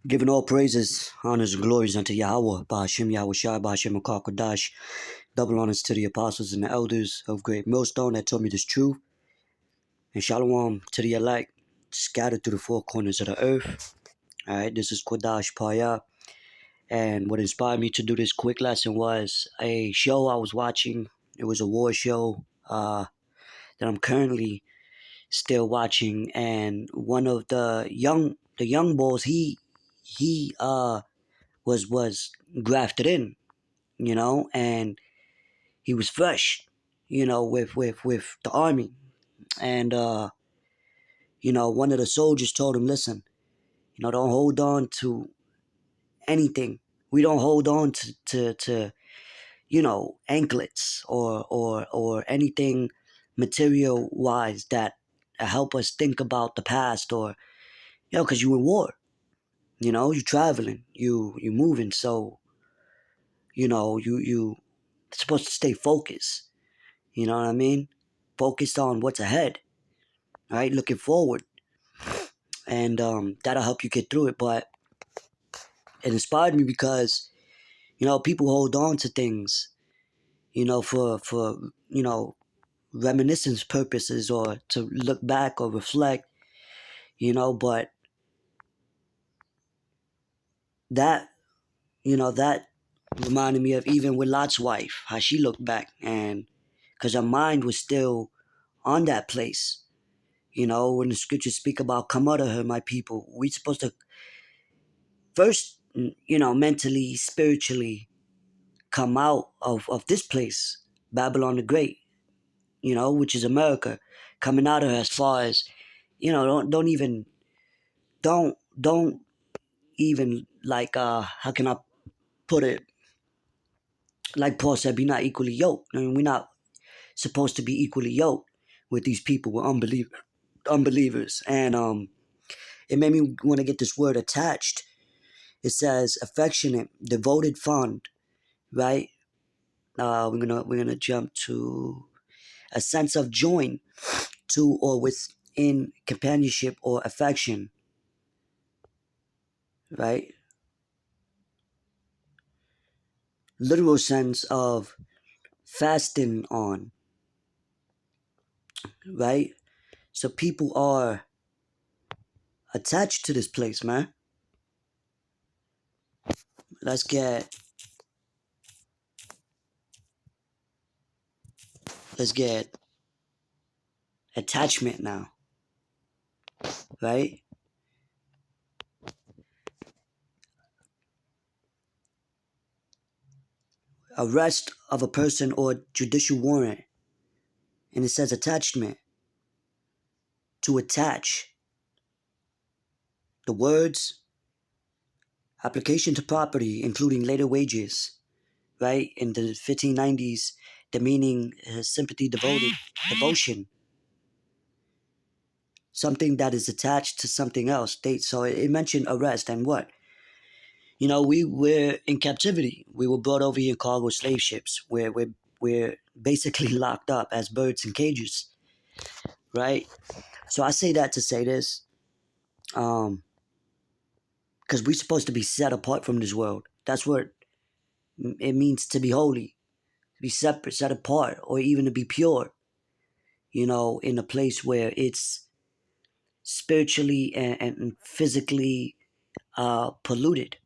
Giving all praises, honors, and glories unto Yahweh, Bahashim Yahweh Shai, Bahashim Kodash. Double honors to the apostles and the elders of Great Millstone that told me this truth. And shalom to the elect, scattered through the four corners of the earth. Alright, this is Kodash Paya. And what inspired me to do this quick lesson was a show I was watching. It was a war show that I'm currently still watching. And one of the young bulls, he was grafted in, and he was fresh, with the army. And one of the soldiers told him, listen, don't hold on to anything. We don't hold on to anklets or anything material wise that help us think about the past, or because you in war, you traveling, you moving, so you supposed to stay focused. You know what I mean? Focused on what's ahead, right? Looking forward, and that'll help you get through it. But it inspired me because people hold on to things, for reminiscence purposes, or to look back or reflect, But that that reminded me of even with Lot's wife, how she looked back, and because her mind was still on that place. When the scriptures speak about come out of her, my people, we supposed to first, mentally, spiritually come out of this place, Babylon the Great, which is America, coming out of her as far as, don't even like, how can I put it? Like Paul said, be not equally yoked. I mean, we're not supposed to be equally yoked with these people, with unbelievers. And it made me want to get this word attached. It says affectionate, devoted, fond, right? We're gonna jump to a sense of join to or within companionship or affection, right? Literal sense of fasting on, right? So people are attached to this place, man. Let's get let's get attachment now, right? Arrest of a person or judicial warrant, and it says attachment. To attach, the words application to property, including later wages, right? In the 1590s, the meaning is sympathy, devotion, something that is attached to something else. So it mentioned arrest and what? We were in captivity. We were brought over here in cargo slave ships, where we're basically locked up as birds in cages, right? So I say that to say this, because we're supposed to be set apart from this world. That's what it means to be holy, to be separate, set apart, or even to be pure, in a place where it's spiritually and physically polluted.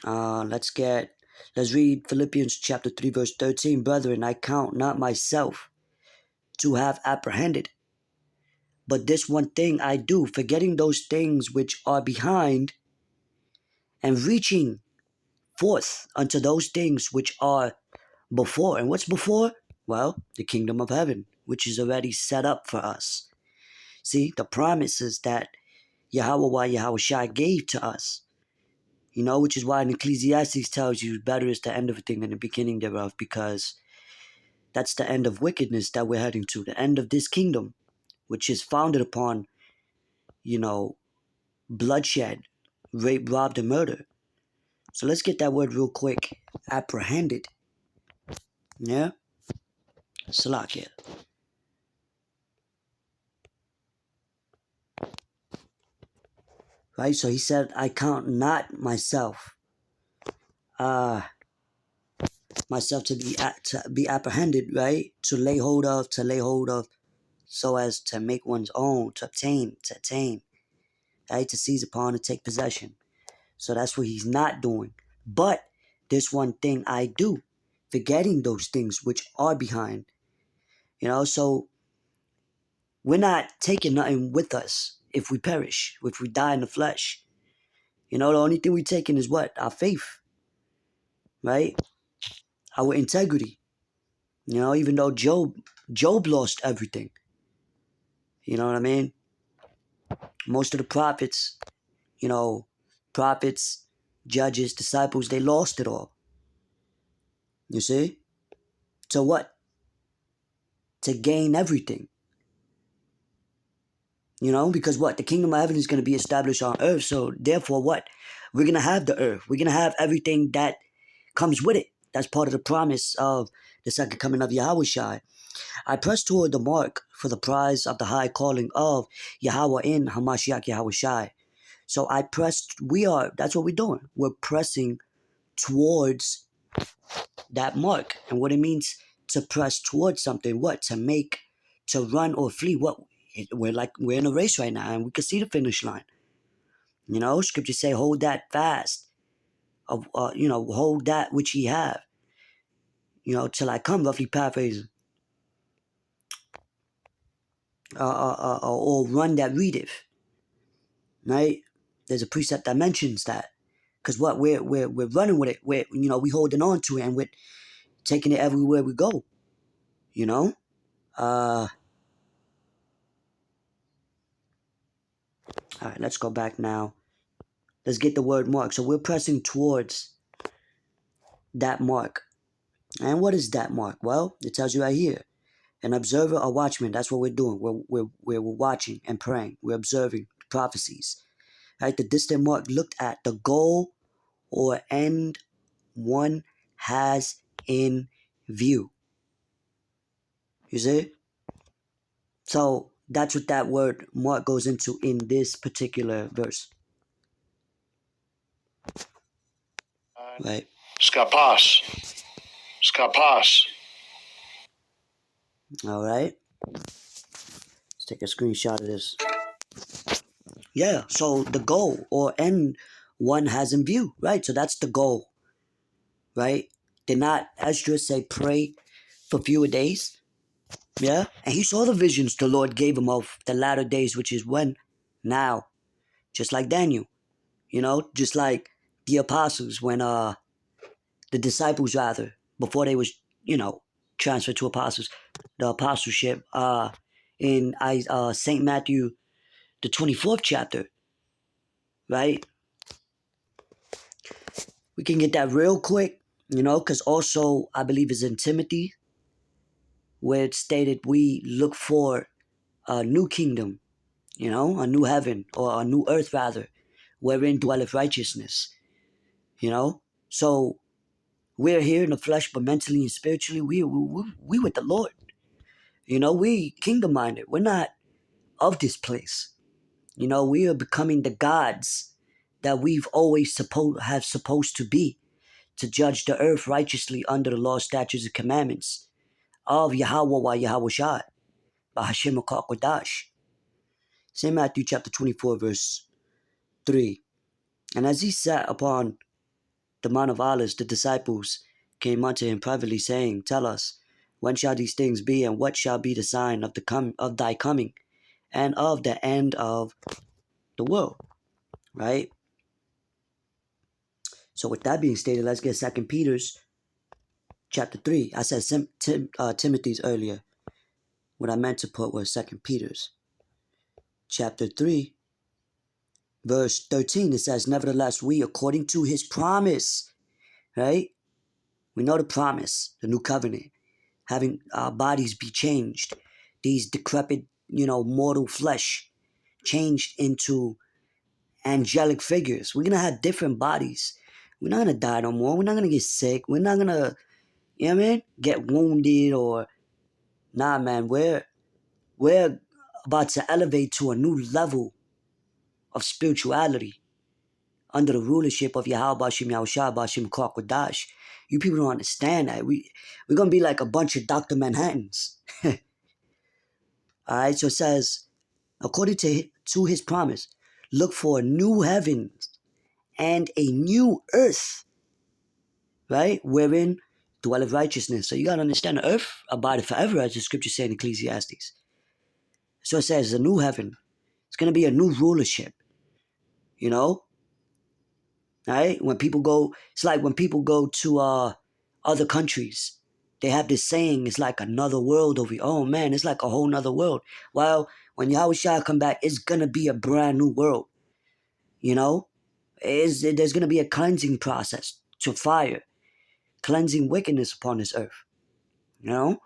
Let's read Philippians chapter 3, verse 13. Brethren, I count not myself to have apprehended, but this one thing I do, forgetting those things which are behind, and reaching forth unto those things which are before. And what's before? Well, the kingdom of heaven, which is already set up for us. See, the promises that Yahweh Shai gave to us, which is why in Ecclesiastes tells you better is the end of a thing than the beginning thereof, because that's the end of wickedness that we're heading to, the end of this kingdom, which is founded upon, bloodshed, rape, robbed, and murder. So let's get that word real quick. Apprehended. Yeah? Salakia. right? So he said, I count not myself, myself to be apprehended, right? To lay hold of, so as to make one's own, to attain, right? To seize upon, to take possession. So that's what he's not doing. But there's one thing I do, forgetting those things which are behind. So we're not taking nothing with us if we perish, if we die in the flesh. The only thing we're taking is what? Our faith, right? Our integrity. Even though Job lost everything. You know what I mean? Most of the prophets, judges, disciples, they lost it all. You see? So what? To gain everything. Because what? The kingdom of heaven is going to be established on earth. So therefore what? We're going to have the earth. We're going to have everything that comes with it. That's part of the promise of the second coming of Yahweh Shai. I press toward the mark for the prize of the high calling of Yahweh in Hamashiach Yahweh Shai. So that's what we're doing. We're pressing towards that mark. And what it means to press towards something, what? To run or flee. What? We're in a race right now and we can see the finish line. Scripture say, hold that fast. Hold that which ye have. Till I come, roughly paraphrasing. Or run that readeth. Right? There's a precept that mentions that. Because what? We're running with it. We holding on to it and we're taking it everywhere we go. All right, let's go back now. Let's get the word mark. So we're pressing towards that mark. And what is that mark? Well, it tells you right here. An observer or watchman, that's what we're doing. We're watching and praying. We're observing prophecies. Right? The distant mark looked at the goal or end one has in view. You see? So that's what that word mark goes into in this particular verse. Right? Skapas. All right. Let's take a screenshot of this. Yeah, so the goal or end one has in view, right? So that's the goal, right? Did not Esdras say pray for fewer days? Yeah, and he saw the visions the Lord gave him of the latter days, which is when? Now. Just like Daniel, just like the apostles when the disciples rather, before they was, transferred to apostles, the apostleship in St. Matthew, the 24th chapter, right? We can get that real quick, because also I believe it's in Timothy where it stated we look for a new kingdom, a new heaven or a new earth rather, wherein dwelleth righteousness, So we're here in the flesh, but mentally and spiritually, we with the Lord. We kingdom minded. We're not of this place. We are becoming the gods that we've always supposed to be, to judge the earth righteously under the law, statutes, and commandments of Yahweh wa Yahweh Shai, by Hashem Kodash. St. Matthew chapter 24, verse 3. And as he sat upon the Mount of Olives, the disciples came unto him privately, saying, Tell us, when shall these things be, and what shall be the sign of thy coming, and of the end of the world? Right? So with that being stated, let's get 2 Peter's chapter 3. I said Timothy's earlier. What I meant to put was 2 Peter's chapter 3, verse 13. It says, Nevertheless, we, according to his promise, right? We know the promise, the new covenant, having our bodies be changed, these decrepit, mortal flesh changed into angelic figures. We're going to have different bodies. We're not going to die no more. We're not going to get sick. We're not going to, get wounded or, man, we're about to elevate to a new level of spirituality under the rulership of Yahweh Bashim Yahushua Bashim Kwakadash. You people don't understand that. We're going to be like a bunch of Dr. Manhattans. All right, so it says, according to his promise, look for a new heavens and a new earth, right, wherein dwelleth righteousness. So you got to understand, the earth abideth forever, as the scripture says in Ecclesiastes. So it says, a new heaven. It's going to be a new rulership, you know? Right? When people go, it's like when people go to other countries, they have this saying, it's like another world over here. Oh man, it's like a whole nother world. Well, when Yahushua come back, it's going to be a brand new world, you know? There's going to be a cleansing process to fire, cleansing wickedness upon this earth, you know?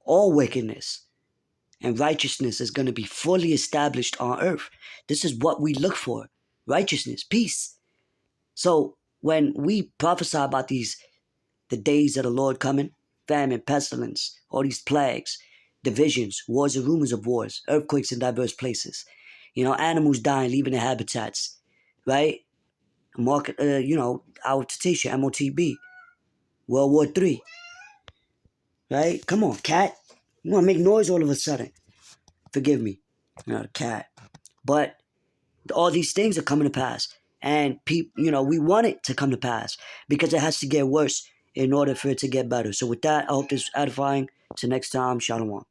All wickedness and righteousness is going to be fully established on earth. This is what we look for, righteousness, peace. So when we prophesy about the days of the Lord coming, famine, pestilence, all these plagues, divisions, wars and rumors of wars, earthquakes in diverse places, you know, animals dying, leaving their habitats, right? Our Tatisha, MOTB, World War III, right? Come on, cat. You want to make noise all of a sudden. Forgive me, cat. But all these things are coming to pass. And we want it to come to pass because it has to get worse in order for it to get better. So with that, I hope this is edifying. Till next time, Shalom.